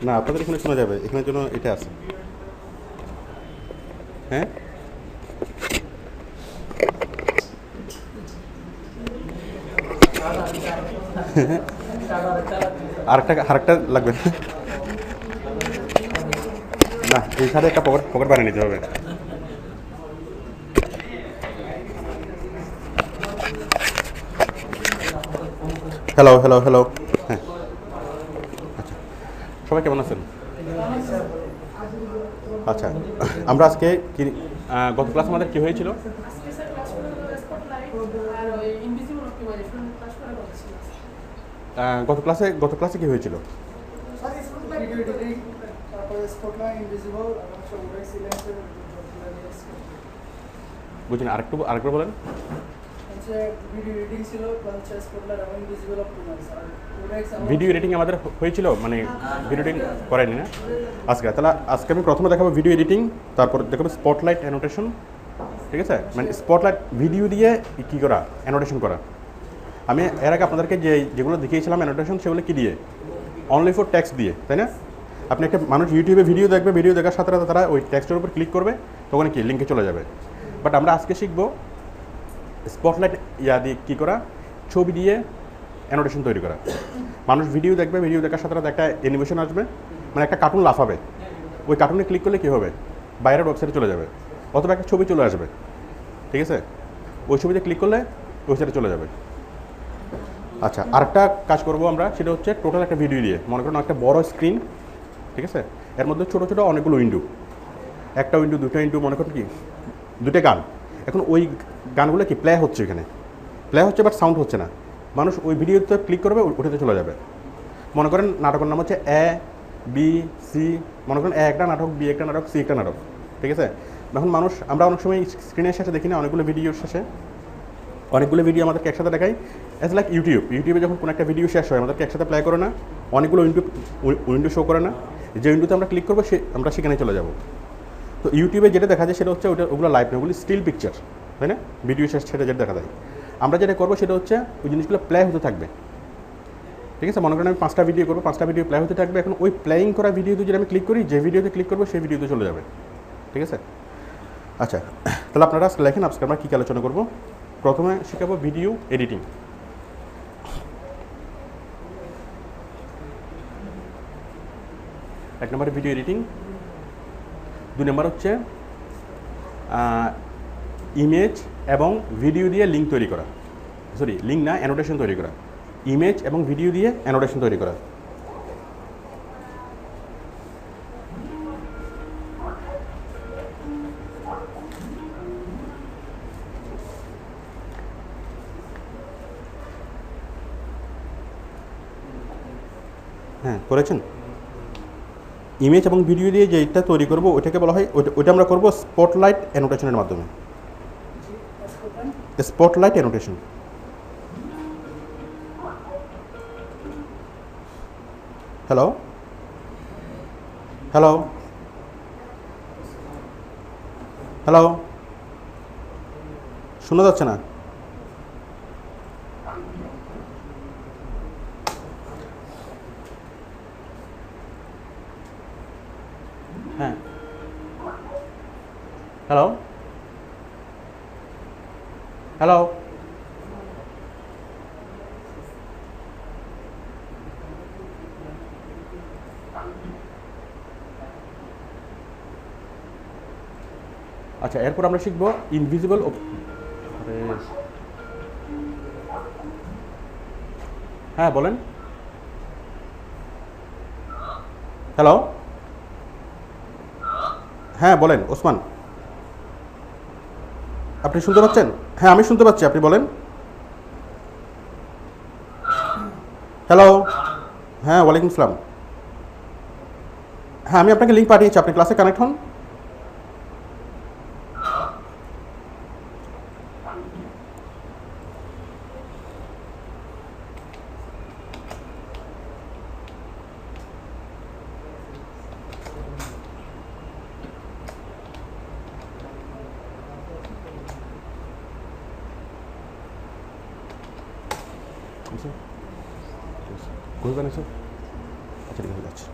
না, আপনাদের এখানে শোনা যাবে, এখানের জন্য এটা আছে। হ্যাঁ, আরেকটা লাগবে না, এই সাথে একটা পকেট পকেট বানিয়ে নিতে হবে। Hello hello hello. হ্যাঁ, আচ্ছা, সবাই কেমন আছেন? আচ্ছা, আমরা আজকে কি গত ক্লাস আমাদের কি হয়েছিল? গত ক্লাসে কি হয়েছিল? বুঝলেন, আরেকবার বলেন। ভিডিও এডিটিং আমাদের হয়েছিল, মানে ভিডিও এডিটিং করায়নি না আজকে। তাহলে আজকে আমি প্রথমে দেখাবো ভিডিও এডিটিং, তারপর দেখাবো স্পটলাইট অ্যানোটেশন। ঠিক আছে, মানে স্পটলাইট ভিডিও দিয়ে কী করা, অ্যানোটেশন করা। আমি এর আগে আপনাদেরকে যেগুলো দেখিয়েছিলাম অ্যানোটেশন, সেগুলো কী দিয়ে? অনলি ফর টেক্সট দিয়ে, তাই না? আপনি একটা মানুষ ইউটিউবে ভিডিও দেখবে, ভিডিও দেখার সাথে সাথে তারা ওই টেক্সটের উপর ক্লিক করবে, তখন কি লিঙ্কে চলে যাবে। বাট আমরা আজকে শিখবো স্পটলাইট দিয়ে কী করা, ছবি দিয়ে অ্যানোটেশন তৈরি করা। মানুষ ভিডিও দেখবে, ভিডিও দেখার সাথে সাথে একটা অ্যানিমেশন আসবে, মানে একটা কার্টুন লাফাবে, ওই কার্টুনে ক্লিক করলে কী হবে, বাইরের ওয়েবসাইটে চলে যাবে, অথবা একটা ছবি চলে আসবে। ঠিক আছে, ওই ছবিতে ক্লিক করলে ওয়েবসাইটে চলে যাবে। আচ্ছা, আরেকটা কাজ করবো আমরা, সেটা হচ্ছে টোটাল একটা ভিডিও দিয়ে, মনে করেন একটা বড় স্ক্রিন, ঠিক আছে, এর মধ্যে ছোটো ছোটো অনেকগুলো উইন্ডো, একটা উইন্ডো, দুটো উইন্ডো, মনে করেন কি দুটো গান। এখন ওই গানগুলো কি প্লে হচ্ছে, এখানে প্লে হচ্ছে, বাট সাউন্ড হচ্ছে না। মানুষ ওই ভিডিওতে ক্লিক করবে, ওটাতে চলে যাবে। মনে করেন নাটকের নাম হচ্ছে এ বি সি, মনে করেন এ একটা নাটক, বি একটা নাটক, সি একটা নাটক। ঠিক আছে, এখন আমরা অনেক সময় স্ক্রিনের শেষে দেখি না, অনেকগুলো ভিডিওর শেষে অনেকগুলো ভিডিও আমাদেরকে একসাথে দেখায়। অ্যাজ লাইক ইউটিউবে যখন কোনো একটা ভিডিও শেষ হয়, আমাদেরকে একসাথে প্লে করে না, অনেকগুলো উইন্ডো শো করে না, যে উইন্ডোতে আমরা ক্লিক করবো আমরা সেখানে চলে যাব। তো ইউটিউবে যেটা দেখা যায় সেটা হচ্ছে ওগুলো লাইভ না, ওগুলো স্টিল পিকচার, তাই না? ভিডিও শেষ সেটা যেটা দেখা যায়। আমরা যেটা করবো সেটা হচ্ছে ওই জিনিসগুলো প্লে হতে থাকবে। ঠিক আছে, মনে করেন আমি 5টা ভিডিও করবো, 5টা ভিডিও প্লে হতে থাকবে। এখন ওই প্লেয়িং করা ভিডিওতে যদি আমি ক্লিক করি, যে ভিডিওতে ক্লিক করবো সেই ভিডিওতে চলে যাবে। ঠিক আছে, আচ্ছা, তাহলে আপনারা আজকে লেখেন আজকে আমরা কী কী আলোচনা করবো। প্রথমে শেখাবো ভিডিও এডিটিং। এক নম্বরে ভিডিও এডিটিং, 2 নম্বর হচ্ছে ইমেজ এবং ভিডিও দিয়ে লিঙ্ক তৈরি করা, সরি লিঙ্ক না, অ্যানোটেশন তৈরি করা। ইমেজ এবং ভিডিও দিয়ে অ্যানোটেশন তৈরি করা। হ্যাঁ, করেছেন। ইমেজ এবং ভিডিও দিয়ে যেটা তৈরি করবো ওইটাকে বলা হয়, ওইটা আমরা করবো স্পটলাইট অ্যানোটেশনের মাধ্যমে। Spotlight annotation. Hello hello hello, শোনা যাচ্ছে না? হ্যাঁ, হ্যালো হ্যালো, আচ্ছা, এরপর আমরা শিখবো ইনভিজিবল। হ্যাঁ বলেন। হ্যালো, হ্যাঁ বলেন ওসমান, আপনি শুনতে পাচ্ছেন? হ্যাঁ আমি শুনতে পাচ্ছি, আপনি বলেন। হ্যালো, হ্যাঁ ওয়ালাইকুম আসসালাম। হ্যাঁ, আমি আপনাকে লিঙ্ক পাঠিয়েছি, আপনি ক্লাসে কানেক্ট হন। কই বানাইছো? আচ্ছা ঠিক আছে যাচ্ছি।